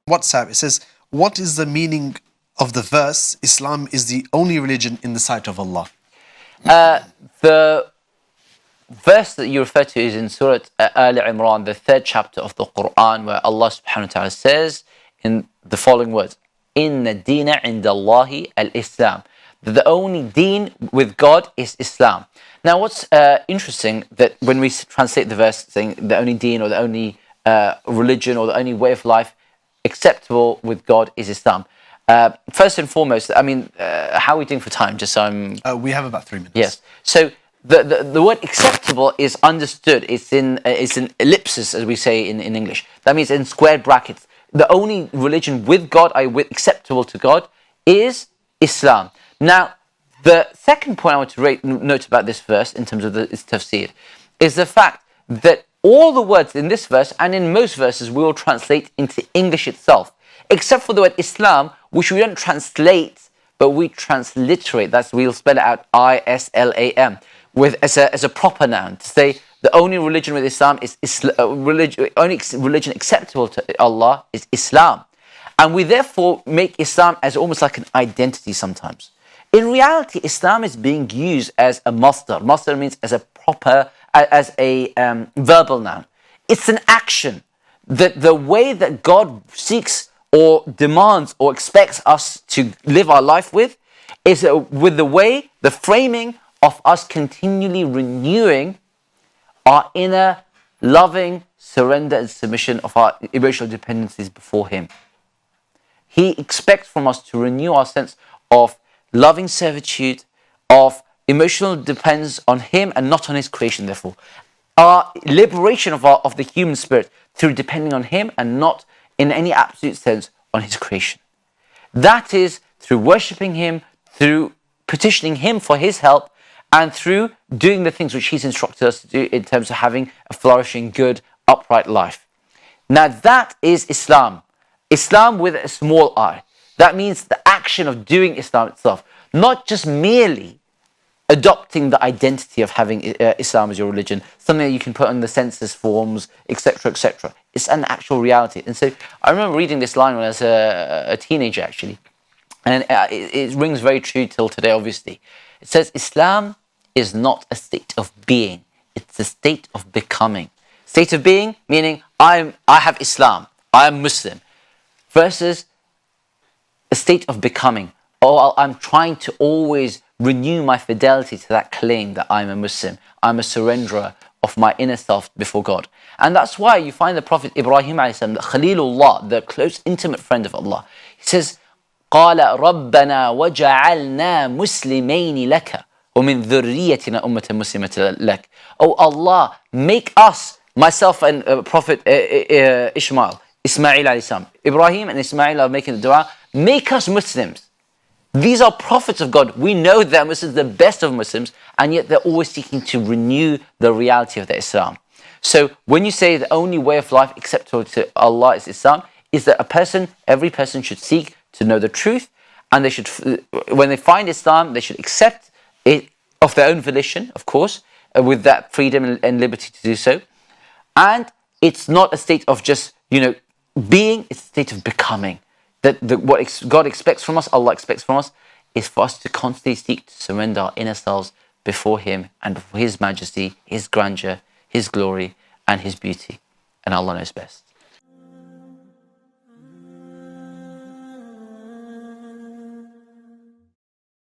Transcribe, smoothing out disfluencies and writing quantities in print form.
WhatsApp. It says, what is the meaning of the verse, Islam is the only religion in the sight of Allah? The verse that you refer to is in Surah Al Imran, the 3rd chapter of the Quran, where Allah subhanahu wa ta'ala says in the following words, Inna deena inda Allahi al-Islam. The only deen with God is Islam. Now what's interesting, that when we translate the verse saying the only deen or the only religion or the only way of life acceptable with God is Islam. First and foremost, I mean, how are we doing for time? Just so I'm... we have about 3 minutes. Yes. So the word acceptable is understood. It's in ellipsis, as we say in English. That means in squared brackets. The only religion with God, acceptable to God, is Islam. Now, the second point I want to note about this verse in terms of its tafsir is the fact that all the words in this verse and in most verses we will translate into English itself, except for the word Islam, which we don't translate, but we transliterate. That's, we'll spell it out I-S-L-A-M, as a proper noun, to say the only religion with Islam is only religion acceptable to Allah is Islam. And we therefore make Islam as almost like an identity sometimes. In reality, Islam is being used as a masdar. Masdar means as a proper, as a verbal noun. It's an action. That the way that God seeks or demands or expects us to live our life with is with the way, the framing of us continually renewing our inner loving surrender and submission of our emotional dependencies before Him. He expects from us to renew our sense of loving servitude, of emotional dependence on Him and not on His creation, therefore. Our liberation of the human spirit through depending on Him and not in any absolute sense on His creation. That is through worshipping Him, through petitioning Him for His help, and through doing the things which He's instructed us to do in terms of having a flourishing, good, upright life. Now that is Islam. Islam with a small I. That means the action of doing Islam itself, not just merely adopting the identity of having Islam as your religion, something that you can put on the census forms, etc., etc. It's an actual reality. And so I remember reading this line when I was a teenager, actually, and it rings very true till today, obviously. It says, Islam is not a state of being, it's a state of becoming. State of being, meaning I have Islam, I am Muslim, versus a state of becoming. Oh, I'm trying to always renew my fidelity to that claim that I'm a Muslim. I'm a surrenderer of my inner self before God. And that's why you find the Prophet Ibrahim a.s., the Khalilullah, the close, intimate friend of Allah. He says, قَالَ رَبَّنَا وَجَعَلْنَا مُسْلِمَيْنِ لَكَ وَمِنْ ذُرِّيَّتِنَا أُمَّةً مُسْلِمَةً لَكَ. Oh Allah, make us, myself and Prophet Ismail a.s. Ibrahim and Ismail are making the dua, make us Muslims. These are prophets of God. We know that Muslims are the best of Muslims, and yet they're always seeking to renew the reality of their Islam. So when you say the only way of life acceptable to Allah is Islam, is that every person should seek to know the truth, and they should, when they find Islam, they should accept it of their own volition, of course, with that freedom and liberty to do so. And it's not a state of just, being, it's a state of becoming. That what God expects from us, Allah expects from us, is for us to constantly seek to surrender our inner selves before Him and before His majesty, His grandeur, His glory, and His beauty. And Allah knows best.